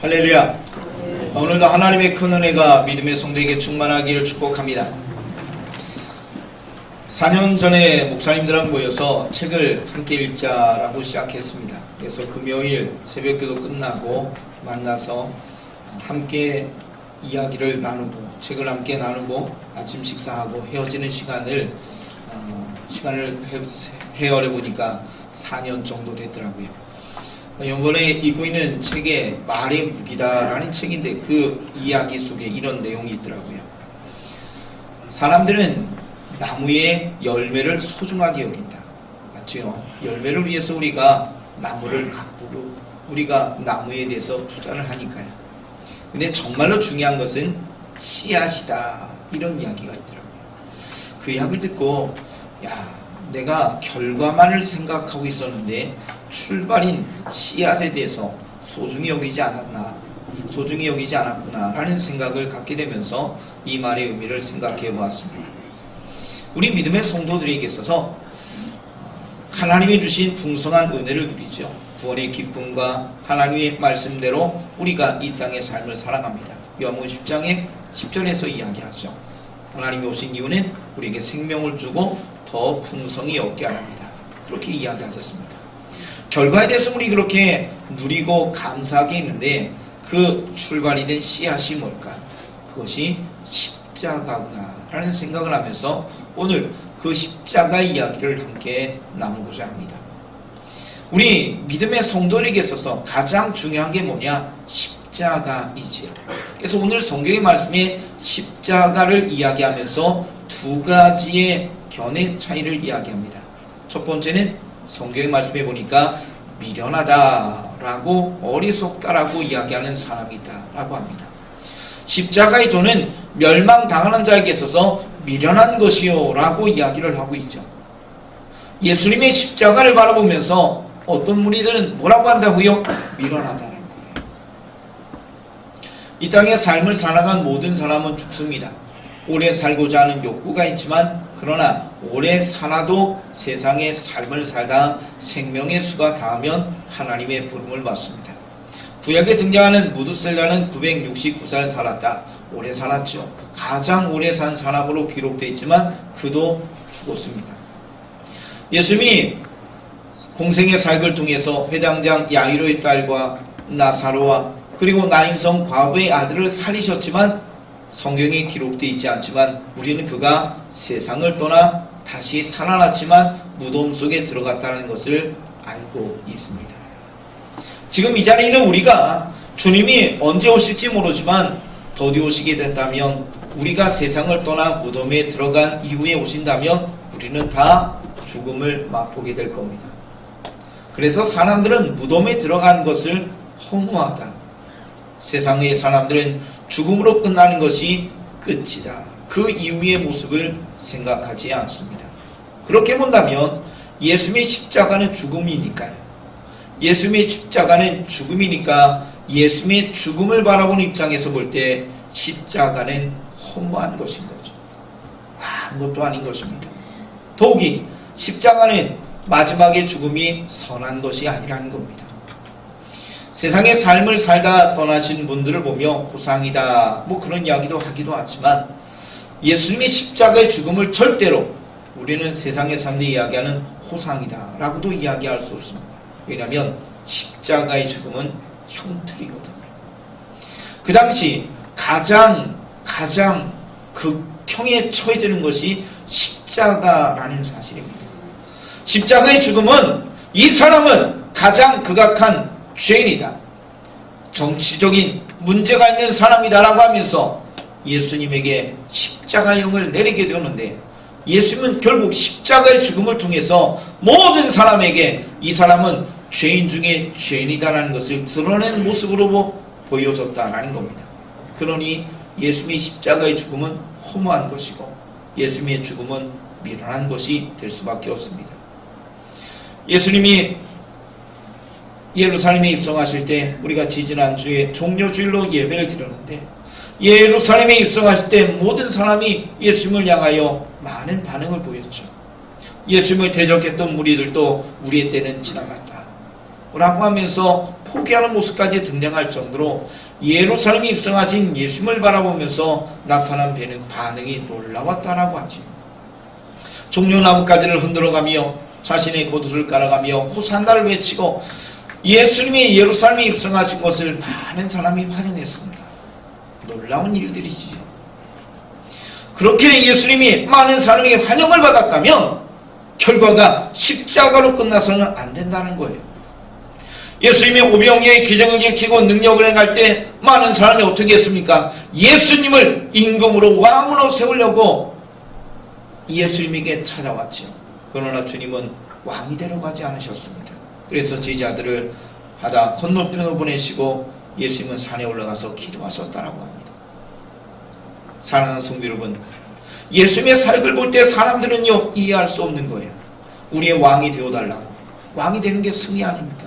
할렐루야. 오늘도 하나님의 큰 은혜가 믿음의 성도에게 충만하기를 축복합니다. 4년 전에 목사님들하고 모여서 책을 함께 읽자라고 시작했습니다. 그래서 금요일 새벽기도 끝나고 만나서 함께 이야기를 나누고 책을 함께 나누고 아침 식사하고 헤어지는 시간을 헤어려 보니까 4년 정도 됐더라고요. 이번에 읽고 있는 책에 말의 무기다라는 책인데 그 이야기 속에 이런 내용이 있더라고요. 사람들은 나무의 열매를 소중하게 여긴다. 맞죠? 열매를 위해서 우리가 나무를 가꾸고 우리가 나무에 대해서 투자를 하니까요. 근데 정말로 중요한 것은 씨앗이다. 이런 이야기가 있더라고요. 그 이야기를 듣고 내가 결과만을 생각하고 있었는데 출발인 씨앗에 대해서 소중히 여기지 않았구나 라는 생각을 갖게 되면서 이 말의 의미를 생각해 보았습니다. 우리 믿음의 성도들에게 있어서 하나님이 주신 풍성한 은혜를 누리죠. 구원의 기쁨과 하나님의 말씀대로 우리가 이 땅의 삶을 살아갑니다. 요한복음 10장의 10절에서 이야기하죠. 하나님이 오신 이유는 우리에게 생명을 주고 더 풍성히 얻게 하랍니다. 그렇게 이야기하셨습니다. 결과에 대해서 우리 그렇게 누리고 감사하게 있는데 그 출발이 된 씨앗이 뭘까? 그것이 십자가구나 라는 생각을 하면서 오늘 그 십자가 이야기를 함께 나누고자 합니다. 우리 믿음의 성도들에게 있어서 가장 중요한 게 뭐냐? 십자가이지요. 그래서 오늘 성경의 말씀에 십자가를 이야기하면서 두 가지의 견해 차이를 이야기합니다. 첫 번째는 성경의 말씀에 보니까 미련하다라고 어리석다라고 이야기하는 사람이 있다라고 합니다. 십자가의 도는 멸망당하는 자에게 있어서 미련한 것이요 라고 이야기를 하고 있죠. 예수님의 십자가를 바라보면서 어떤 무리들은 뭐라고 한다고요? 미련하다는 거예요. 이 땅의 삶을 살아간 모든 사람은 죽습니다. 오래 살고자 하는 욕구가 있지만 그러나 오래 살아도 세상의 삶을 살다 생명의 수가 닿으면 하나님의 부름을 받습니다. 구약에 등장하는 무두셀라는 969살 살았다. 오래 살았죠. 가장 오래 산 사람으로 기록되어 있지만 그도 죽었습니다. 예수님이 공생의 사역을 통해서 회당장 야이로의 딸과 나사로와 그리고 나인성 과부의 아들을 살리셨지만 성경에 기록되어 있지 않지만 우리는 그가 세상을 떠나 다시 살아났지만 무덤 속에 들어갔다는 것을 알고 있습니다. 지금 이 자리에 있는 우리가 주님이 언제 오실지 모르지만 더디 오시게 된다면 우리가 세상을 떠나 무덤에 들어간 이후에 오신다면 우리는 다 죽음을 맛보게 될 겁니다. 그래서 사람들은 무덤에 들어간 것을 허무하다. 세상의 사람들은 죽음으로 끝나는 것이 끝이다. 그 이후의 모습을 생각하지 않습니다. 그렇게 본다면 예수님의 십자가는 죽음이니까요. 예수님의 십자가는 죽음이니까 예수님의 죽음을 바라보는 입장에서 볼 때 십자가는 허무한 것인 거죠. 아무것도 아닌 것입니다. 더욱이 십자가는 마지막의 죽음이 선한 것이 아니라는 겁니다. 세상의 삶을 살다 떠나신 분들을 보며 호상이다 그런 이야기도 하기도 하지만 예수님이 십자가의 죽음을 절대로 우리는 세상의 삶에 이야기하는 호상이다 라고도 이야기할 수 없습니다. 왜냐하면 십자가의 죽음은 형틀이거든요. 그 당시 가장 극형에 처해지는 것이 십자가라는 사실입니다. 십자가의 죽음은 이 사람은 가장 극악한 죄인이다. 정치적인 문제가 있는 사람이다라고 하면서 예수님에게 십자가형을 내리게 되었는데 예수님은 결국 십자가의 죽음을 통해서 모든 사람에게 이 사람은 죄인 중에 죄인이다라는 것을 드러낸 모습으로 보여줬다라는 겁니다. 그러니 예수님의 십자가의 죽음은 허무한 것이고 예수님의 죽음은 미련한 것이 될 수밖에 없습니다. 예수님이 예루살렘에 입성하실 때 우리가 지지난주에 종려주일로 예배를 드렸는데 예루살렘에 입성하실 때 모든 사람이 예수님을 향하여 많은 반응을 보였죠. 예수님을 대적했던 무리들도 우리의 때는 지나갔다 라고 하면서 포기하는 모습까지 등장할 정도로 예루살렘에 입성하신 예수님을 바라보면서 나타난 반응이 놀라웠다라고 하지. 종려나무가지를 흔들어가며 자신의 겉옷을 깔아가며 호산나를 외치고 예수님이 예루살렘에 입성하신 것을 많은 사람이 환영했습니다. 놀라운 일들이지요. 그렇게 예수님이 많은 사람에게 환영을 받았다면 결과가 십자가로 끝나서는 안 된다는 거예요. 예수님이 오병이의 기적을 일으키고 능력을 행할 때 많은 사람이 어떻게 했습니까? 예수님을 임금으로 왕으로 세우려고 예수님에게 찾아왔죠. 그러나 주님은 왕이 되려고 하지 않으셨습니다. 그래서 제자들을 바다 건너편으로 보내시고 예수님은 산에 올라가서 기도하셨다라고 합니다. 사랑하는 성도 여러분, 예수님의 사역을 볼 때 사람들은요 이해할 수 없는 거예요. 우리의 왕이 되어달라고. 왕이 되는 게 승리 아닙니까?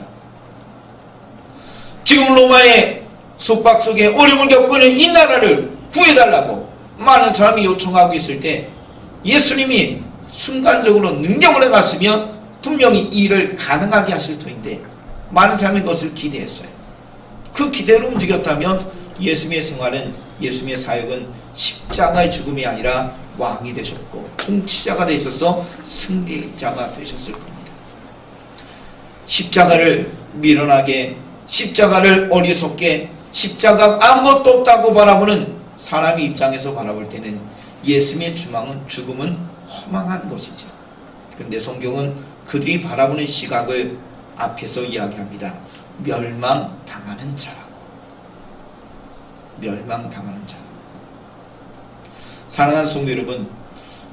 지금 로마의 속박 속에 어려움을 겪고 있는 이 나라를 구해달라고 많은 사람이 요청하고 있을 때 예수님이 순간적으로 능력을 해갔으면 분명히 이 일을 가능하게 하실 터인데 많은 사람이 그것을 기대했어요. 그 기대로 움직였다면 예수님의 생활은, 예수님의 사역은 십자가의 죽음이 아니라 왕이 되셨고 통치자가 되셔서 승리자가 되셨을 겁니다. 십자가를 미련하게, 십자가를 어리석게, 십자가 아무것도 없다고 바라보는 사람의 입장에서 바라볼 때는 예수님의 죽음은 허망한 것이죠. 그런데 성경은 그들이 바라보는 시각을 앞에서 이야기합니다. 멸망당하는 자라고. 멸망당하는 자. 사랑하는 성도 여러분,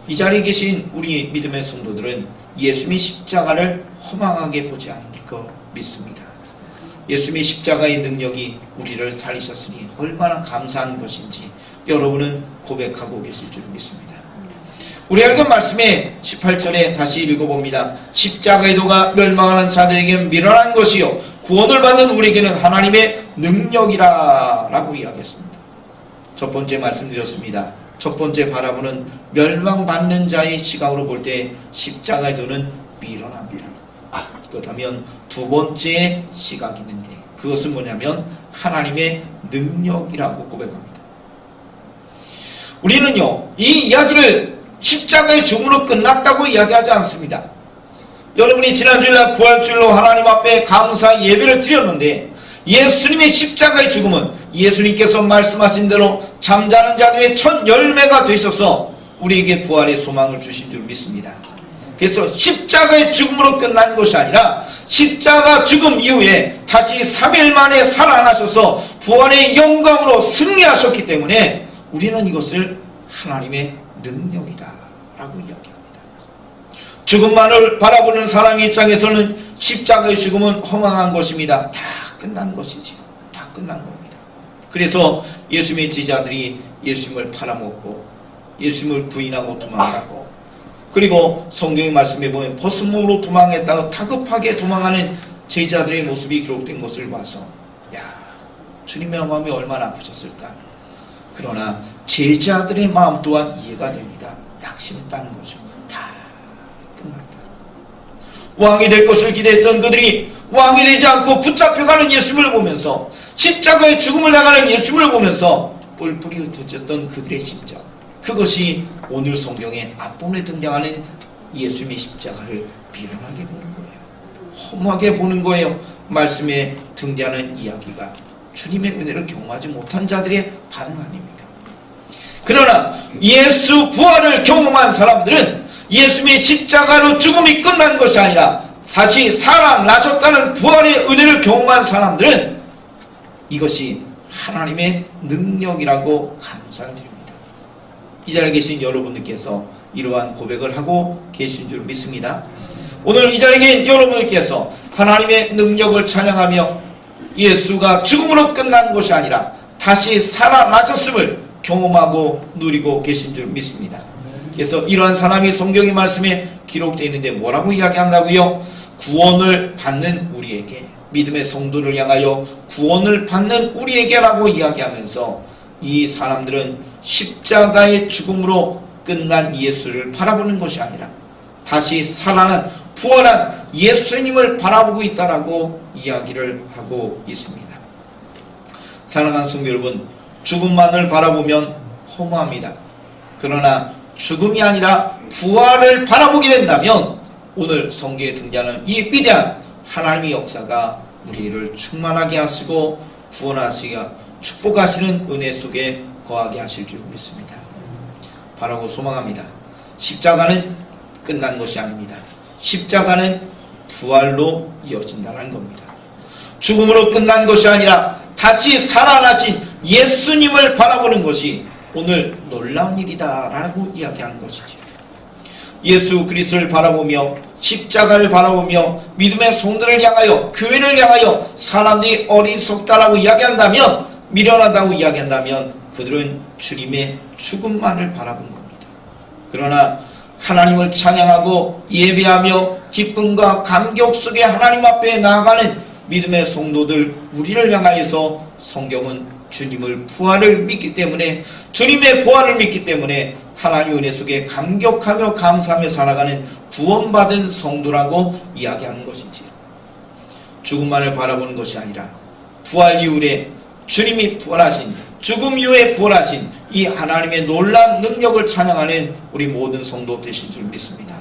이 자리에 계신 우리 믿음의 성도들은 예수님의 십자가를 허망하게 보지 않을 거 믿습니다. 예수님의 십자가의 능력이 우리를 살리셨으니 얼마나 감사한 것인지 여러분은 고백하고 계실 줄 믿습니다. 우리 읽은 말씀에 18절에 다시 읽어봅니다. 십자가의 도가 멸망하는 자들에게는 미련한 것이요 구원을 받는 우리에게는 하나님의 능력이라 라고 이야기했습니다. 첫 번째 말씀드렸습니다. 첫 번째 바라보는 멸망받는 자의 시각으로 볼 때 십자가의 도는 미련합니다. 그렇다면 두 번째 시각이 있는데 그것은 뭐냐면 하나님의 능력이라고 고백합니다. 우리는요 이 이야기를 십자가의 죽음으로 끝났다고 이야기하지 않습니다. 여러분이 지난주일날 부활주일로 하나님 앞에 감사 예배를 드렸는데 예수님의 십자가의 죽음은 예수님께서 말씀하신 대로 잠자는 자들의 첫 열매가 되셔서 우리에게 부활의 소망을 주신 줄 믿습니다. 그래서 십자가의 죽음으로 끝난 것이 아니라 십자가 죽음 이후에 다시 3일 만에 살아나셔서 부활의 영광으로 승리하셨기 때문에 우리는 이것을 하나님의 능력이다 라고 이야기합니다. 죽음만을 바라보는 사람 입장에서는 십자가의 죽음은 허망한 것입니다. 다 끝난 것이지. 다 끝난 겁니다. 그래서 예수님의 제자들이 예수님을 팔아먹고 예수님을 부인하고 도망가고, 그리고 성경의 말씀에 보면 벗은몸으로 도망했다가 다급하게 도망하는 제자들의 모습이 기록된 것을 봐서 야, 주님의 마음이 얼마나 아프셨을까. 그러나 제자들의 마음 또한 이해가 됩니다. 낙심했다는 거죠. 다 끝났다. 왕이 될 것을 기대했던 그들이 왕이 되지 않고 붙잡혀가는 예수님을 보면서, 십자가의 죽음을 당하는 예수님을 보면서 뿔뿔이 흩어졌던 그들의 심정, 그것이 오늘 성경의 앞부분에 등장하는 예수님의 십자가를 미련하게 보는 거예요. 허무하게 보는 거예요. 말씀에 등장하는 이야기가 주님의 은혜를 경험하지 못한 자들의 반응 아닙니까? 그러나 예수 부활을 경험한 사람들은 예수님의 십자가로 죽음이 끝난 것이 아니라 다시 살아나셨다는 부활의 은혜를 경험한 사람들은 이것이 하나님의 능력이라고 감사를 드립니다. 이 자리에 계신 여러분들께서 이러한 고백을 하고 계신 줄 믿습니다. 오늘 이 자리에 계신 여러분들께서 하나님의 능력을 찬양하며 예수가 죽음으로 끝난 것이 아니라 다시 살아나셨음을 경험하고 누리고 계신 줄 믿습니다. 그래서 이러한 사람이 성경의 말씀에 기록되어 있는데 뭐라고 이야기한다고요? 구원을 받는 우리에게, 믿음의 성도를 향하여 구원을 받는 우리에게라고 이야기하면서 이 사람들은 십자가의 죽음으로 끝난 예수를 바라보는 것이 아니라 다시 살아난 부활한 예수님을 바라보고 있다라고 이야기를 하고 있습니다. 사랑하는 성도 여러분, 죽음만을 바라보면 허무합니다. 그러나 죽음이 아니라 부활을 바라보게 된다면 오늘 성경에 등장하는 이 위대한 하나님의 역사가 우리를 충만하게 하시고 구원하시고 축복하시는 은혜 속에 거하게 하실 줄 믿습니다. 바라고 소망합니다. 십자가는 끝난 것이 아닙니다. 십자가는 부활로 이어진다는 겁니다. 죽음으로 끝난 것이 아니라 다시 살아나신 예수님을 바라보는 것이 오늘 놀라운 일이다라고 이야기하는 것이죠. 예수 그리스도를 바라보며 십자가를 바라보며 믿음의 성도를 향하여 교회를 향하여 사람들이 어리석다라고 이야기한다면, 미련하다고 이야기한다면 그들은 주님의 죽음만을 바라본 겁니다. 그러나 하나님을 찬양하고 예배하며 기쁨과 감격 속에 하나님 앞에 나아가는 믿음의 성도들, 우리를 향하여서 성경은 주님을 부활을 믿기 때문에, 주님의 부활을 믿기 때문에 하나님의 은혜 속에 감격하며 감사하며 살아가는 구원받은 성도라고 이야기하는 것이지요. 죽음만을 바라보는 것이 아니라 부활 이후에 주님이 부활하신, 죽음 이후에 부활하신 이 하나님의 놀라운 능력을 찬양하는 우리 모든 성도 되실 줄 믿습니다.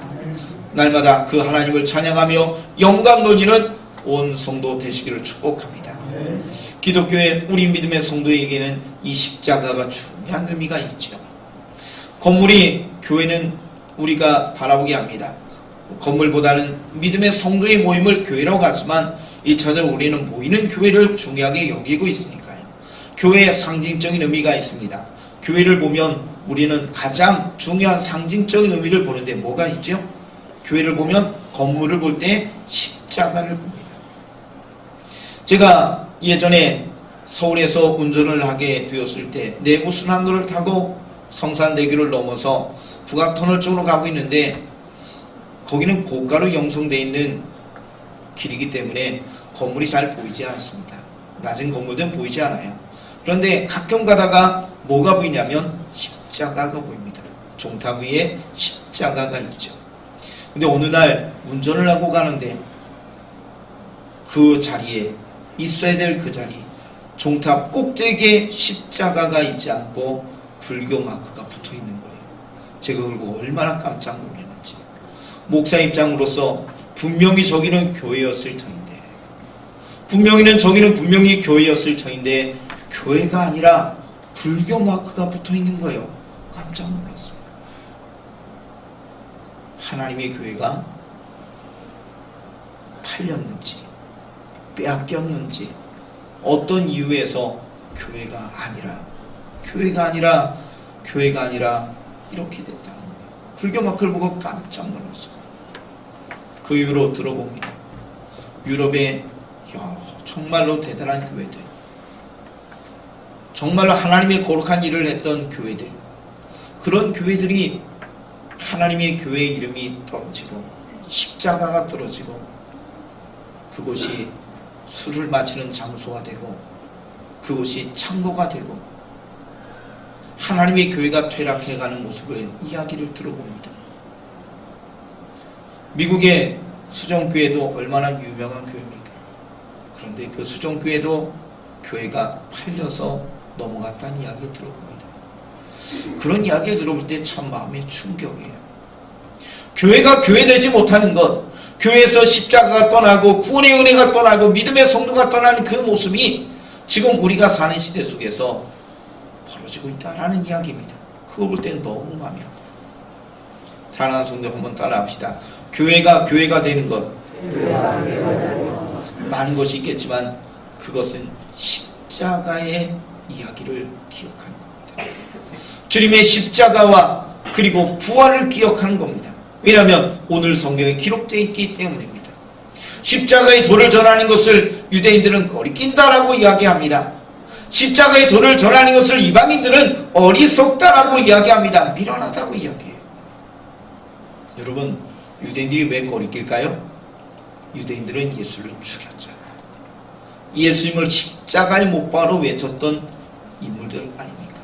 날마다 그 하나님을 찬양하며 영광 돌리는 온 성도 되시기를 축복합니다. 기독교의 우리 믿음의 성도에게는 이 십자가가 중요한 의미가 있죠. 건물이 교회는 우리가 바라보게 합니다. 건물보다는 믿음의 성도의 모임을 교회라고 하지만 1차적으로 우리는 모이는 교회를 중요하게 여기고 있으니까요. 교회의 상징적인 의미가 있습니다. 교회를 보면 우리는 가장 중요한 상징적인 의미를 보는데 뭐가 있죠? 교회를 보면 건물을 볼 때 십자가를 봅니다. 제가 예전에 서울에서 운전을 하게 되었을 때 내부순환로를 타고 성산대교를 넘어서 북악터널 쪽으로 가고 있는데 거기는 고가로 형성되어 있는 길이기 때문에 건물이 잘 보이지 않습니다. 낮은 건물들은 보이지 않아요. 그런데 가끔 가다가 뭐가 보이냐면 십자가가 보입니다. 종탑 위에 십자가가 있죠. 근데 어느 날 운전을 하고 가는데 그 자리에 있어야 될 그 자리, 종탑 꼭대기에 십자가가 있지 않고 불교 마크가 붙어 있는 거예요. 제가 그걸 보고 얼마나 깜짝 놀랐는지. 목사 입장으로서 분명히 저기는 교회였을 터인데, 분명히 교회였을 터인데 교회가 아니라 불교 마크가 붙어 있는 거예요. 깜짝 놀랐어요. 하나님의 교회가 팔렸는지 빼앗겼는지 어떤 이유에서 교회가 아니라 이렇게 됐다는 거예요. 불교 마크를 보고 깜짝 놀랐어요. 그 이후로 들어봅니다. 유럽의 정말로 대단한 교회들, 정말로 하나님의 거룩한 일을 했던 교회들, 그런 교회들이 하나님의 교회의 이름이 떨어지고 십자가가 떨어지고 그곳이 술을 마시는 장소가 되고 그곳이 창고가 되고 하나님의 교회가 퇴락해가는 모습을 이야기를 들어봅니다. 미국의 수정교회도 얼마나 유명한 교회입니까? 그런데 그 수정교회도 교회가 팔려서 넘어갔다는 이야기를 들어봅니다. 그런 이야기를 들어볼 때 참 마음이 충격이에요. 교회가 교회되지 못하는 것, 교회에서 십자가가 떠나고 구원의 은혜가 떠나고 믿음의 성도가 떠나는 그 모습이 지금 우리가 사는 시대 속에서 벌어지고 있다라는 이야기입니다. 그거 볼 때는 너무 마음이 아파요. 사랑하는 성도 한번 따라합시다. 교회가 되는 것, 많은 것이 있겠지만 그것은 십자가의 이야기를 기억하는 겁니다. 주님의 십자가와 그리고 부활을 기억하는 겁니다. 왜냐하면 오늘 성경에 기록되어 있기 때문입니다. 십자가의 도를 전하는 것을 유대인들은 거리낀다라고 이야기합니다. 십자가의 도를 전하는 것을 이방인들은 어리석다라고 이야기합니다. 미련하다고 이야기해요. 여러분, 유대인들이 왜 거리낄까요? 유대인들은 예수를 죽였죠. 예수님을 십자가의 못바로 외쳤던 인물들 아닙니까?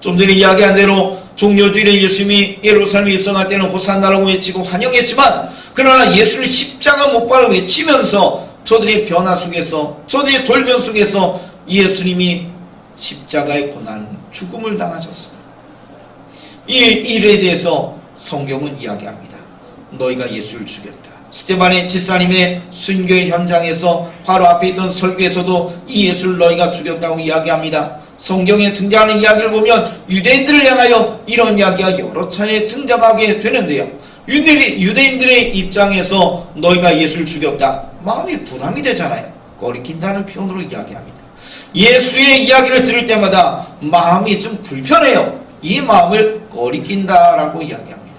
좀 전에 이야기한 대로 종려주일에 예수님이 예루살렘에 입성할 때는 호산나라고 외치고 환영했지만, 그러나 예수를 십자가 못바로 외치면서 저들의 변화 속에서, 저들의 돌변 속에서 예수님이 십자가의 고난, 죽음을 당하셨어요. 이 일에 대해서 성경은 이야기합니다. 너희가 예수를 죽였다. 스데반의 집사님의 순교의 현장에서 바로 앞에 있던 설교에서도 이 예수를 너희가 죽였다고 이야기합니다. 성경에 등장하는 이야기를 보면 유대인들을 향하여 이런 이야기가 여러 차례 등장하게 되는데요. 유대인들의 입장에서 너희가 예수를 죽였다. 마음이 부담이 되잖아요. 꺼리낀다는 표현으로 이야기합니다. 예수의 이야기를 들을 때마다 마음이 좀 불편해요. 이 마음을 꺼리낀다라고 이야기합니다.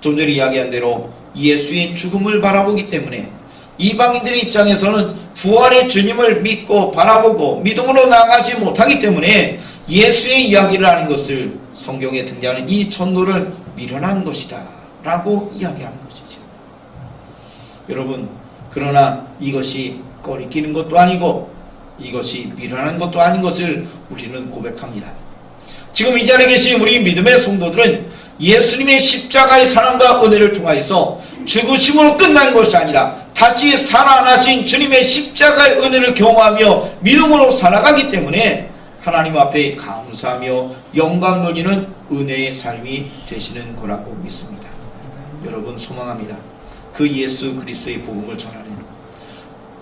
좀 전에 이야기한 대로 예수의 죽음을 바라보기 때문에 이방인들의 입장에서는 부활의 주님을 믿고 바라보고 믿음으로 나아가지 못하기 때문에 예수의 이야기를 하는 것을 성경에 등장하는 이 전도를 미련한 것이다 라고 이야기하는 것이죠. 여러분, 그러나 이것이 꺼리끼는 것도 아니고 이것이 미련한 것도 아닌 것을 우리는 고백합니다. 지금 이 자리에 계신 우리 믿음의 성도들은 예수님의 십자가의 사랑과 은혜를 통하여서 죽으심으로 끝난 것이 아니라 다시 살아나신 주님의 십자가의 은혜를 경험하며 믿음으로 살아가기 때문에 하나님 앞에 감사하며 영광 돌리는 은혜의 삶이 되시는 거라고 믿습니다. 여러분, 소망합니다. 그 예수 그리스도의 복음을 전하는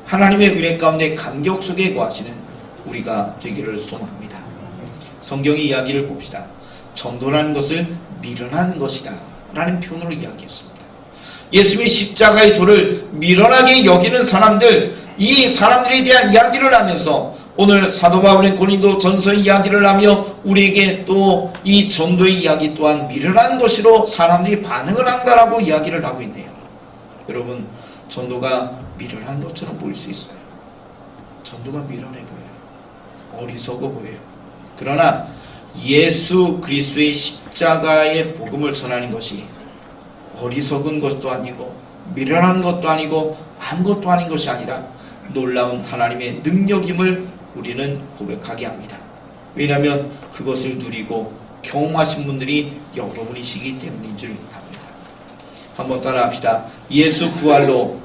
하나님의 은혜 가운데 감격 속에 거하시는 우리가 되기를 소망합니다. 성경의 이야기를 봅시다. 전도라는 것을 미련한 것이다 라는 표현으로 이야기했습니다. 예수님의 십자가의 도를 미련하게 여기는 사람들, 이 사람들에 대한 이야기를 하면서 오늘 사도 바울의 고린도 전서 이야기를 하며 우리에게 또 이 전도의 이야기 또한 미련한 것으로 사람들이 반응을 한다라고 이야기를 하고 있네요. 여러분, 전도가 미련한 것처럼 보일 수 있어요. 전도가 미련해 보여요. 어리석어 보여요. 그러나 예수 그리스도의 십자가의 복음을 전하는 것이 어리석은 것도 아니고 미련한 것도 아니고 아무것도 아닌 것이 아니라 놀라운 하나님의 능력임을 우리는 고백하게 합니다. 왜냐하면 그것을 누리고 경험하신 분들이 여러분이시기 때문인 줄 압니다. 한번 따라합시다. 예수 부활로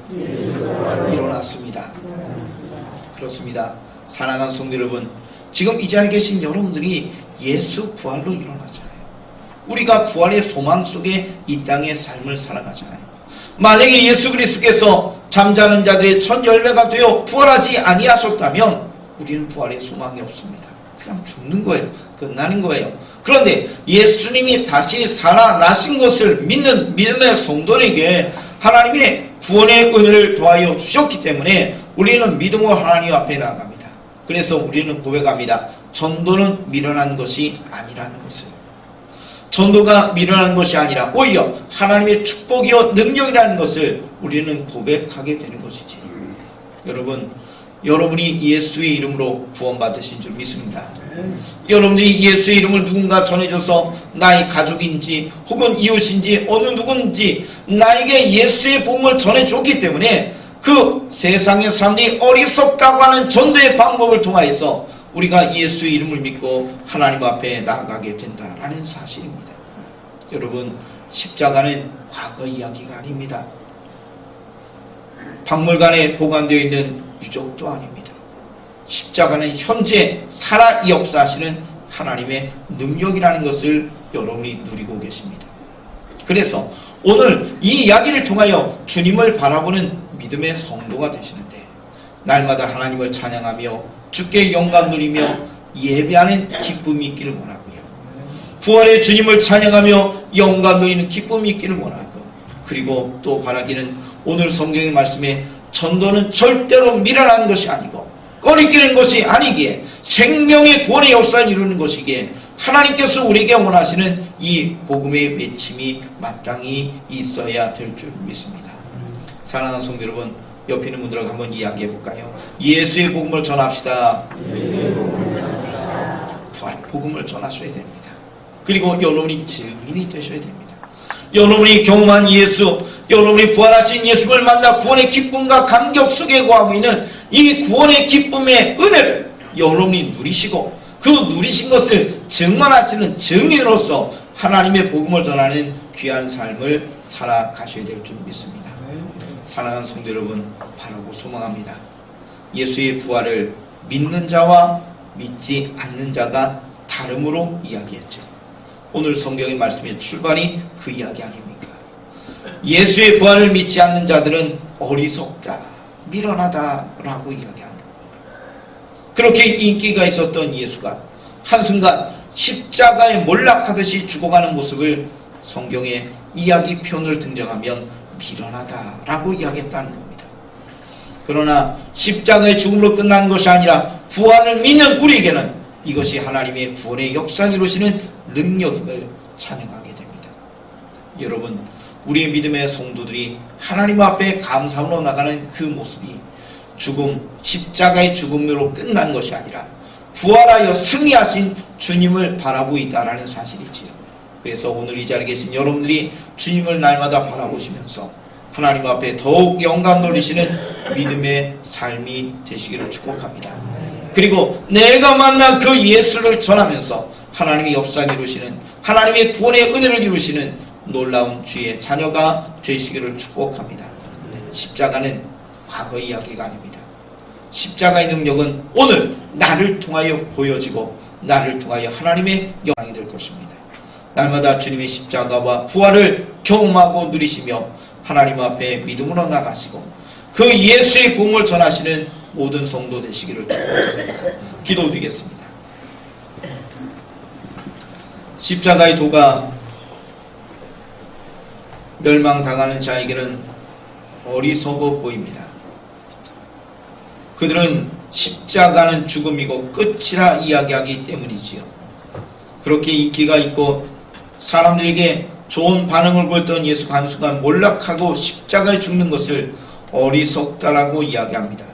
일어났습니다. 그렇습니다. 사랑하는 성도 여러분, 지금 이 자리에 계신 여러분들이 예수 부활로 일어나잖아요. 우리가 부활의 소망 속에 이 땅의 삶을 살아가잖아요. 만약에 예수 그리스도께서 잠자는 자들의 첫 열매가 되어 부활하지 아니하셨다면 우리는 부활의 소망이 없습니다. 그냥 죽는 거예요. 끝나는 거예요. 그런데 예수님이 다시 살아나신 것을 믿는 믿음의 성도에게 하나님의 구원의 은혜를 더하여 주셨기 때문에 우리는 믿음으로 하나님 앞에 나아갑니다. 그래서 우리는 고백합니다. 전도는 미련한 것이 아니라는 것을. 전도가 미련한 것이 아니라 오히려 하나님의 축복이요 능력이라는 것을 우리는 고백하게 되는 것이지. 여러분, 여러분이 예수의 이름으로 구원받으신 줄 믿습니다. 여러분들이 예수의 이름을 누군가 전해줘서 나의 가족인지 혹은 이웃인지 어느 누군지 나에게 예수의 복음을 전해줬기 때문에 그 세상의 사람들이 어리석다고 하는 전도의 방법을 통하여서 우리가 예수의 이름을 믿고 하나님 앞에 나아가게 된다라는 사실입니다. 여러분, 십자가는 과거 이야기가 아닙니다. 박물관에 보관되어 있는 유적도 아닙니다. 십자가는 현재 살아 역사하시는 하나님의 능력이라는 것을 여러분이 누리고 계십니다. 그래서 오늘 이 이야기를 통하여 주님을 바라보는 믿음의 성도가 되시는데 날마다 하나님을 찬양하며 주께 영광 누리며 예배하는 기쁨이 있기를 원하고요. 부활의 주님을 찬양하며 영광 누리는 기쁨이 있기를 원하고, 그리고 또 바라기는 오늘 성경의 말씀에 전도는 절대로 미련한 것이 아니고 꺼리끼는 것이 아니기에 생명의 구원의 역사를 이루는 것이기에 하나님께서 우리에게 원하시는 이 복음의 외침이 마땅히 있어야 될 줄 믿습니다. 사랑하는 성도 여러분, 옆에 있는 분들하고 한번 이야기해 볼까요? 예수의 복음을 전합시다. 부활 복음을 전하셔야 됩니다. 그리고 여러분이 증인이 되셔야 됩니다. 여러분이 경험한 예수, 여러분이 부활하신 예수를 만나 구원의 기쁨과 감격 속에 거하고 있는 이 구원의 기쁨의 은혜를 여러분이 누리시고 그 누리신 것을 증언하시는 증인으로서 하나님의 복음을 전하는 귀한 삶을 살아가셔야 될 줄 믿습니다. 사랑하는 성도 여러분, 바라고 소망합니다. 예수의 부활을 믿는 자와 믿지 않는 자가 다름으로 이야기했죠. 오늘 성경의 말씀의 출발이 그 이야기 아닙니까? 예수의 부활을 믿지 않는 자들은 어리석다, 미련하다라고 이야기합니다. 그렇게 인기가 있었던 예수가 한순간 십자가에 몰락하듯이 죽어가는 모습을 성경의 이야기 표현을 등장하면 미련하다라고 이야기했다는 겁니다. 그러나 십자가의 죽음으로 끝난 것이 아니라 부활을 믿는 우리에게는 이것이 하나님의 구원의 역사를 이루시는 능력임을 찬양하게 됩니다. 여러분, 우리의 믿음의 성도들이 하나님 앞에 감사로 나가는 그 모습이 죽음, 십자가의 죽음으로 끝난 것이 아니라 부활하여 승리하신 주님을 바라보고 있다는 사실이지요. 그래서 오늘 이 자리에 계신 여러분들이 주님을 날마다 바라보시면서 하나님 앞에 더욱 영광 돌리시는 믿음의 삶이 되시기를 축복합니다. 그리고 내가 만난 그 예수를 전하면서 하나님의 역사를 이루시는, 하나님의 구원의 은혜를 이루시는 놀라운 주의 자녀가 되시기를 축복합니다. 십자가는 과거 이야기가 아닙니다. 십자가의 능력은 오늘 나를 통하여 보여지고 나를 통하여 하나님의 영광이 될 것입니다. 날마다 주님의 십자가와 부활을 경험하고 누리시며 하나님 앞에 믿음으로 나가시고 그 예수의 복음을 전하시는 모든 성도 되시기를 축복합니다. 기도드리겠습니다. 십자가의 도가 멸망당하는 자에게는 어리석어 보입니다. 그들은 십자가는 죽음이고 끝이라 이야기하기 때문이지요. 그렇게 인기가 있고 사람들에게 좋은 반응을 보였던 예수가 한순간 몰락하고 십자가에 죽는 것을 어리석다라고 이야기합니다.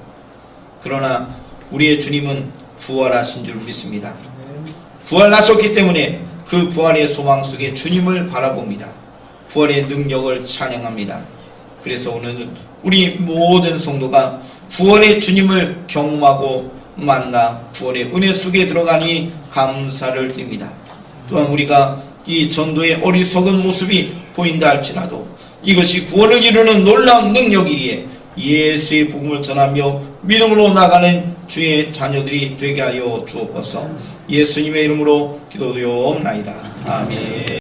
그러나 우리의 주님은 부활하신 줄 믿습니다. 부활하셨기 때문에 그 부활의 소망 속에 주님을 바라봅니다. 부활의 능력을 찬양합니다. 그래서 오늘은 우리 모든 성도가 구원의 주님을 경험하고 만나 구원의 은혜 속에 들어가니 감사를 드립니다. 또한 우리가 이 전도의 어리석은 모습이 보인다 할지라도 이것이 구원을 이루는 놀라운 능력이기에 예수의 복음을 전하며 믿음으로 나가는 주의 자녀들이 되게 하여 주옵소서. 예수님의 이름으로 기도드리옵나이다. 아멘.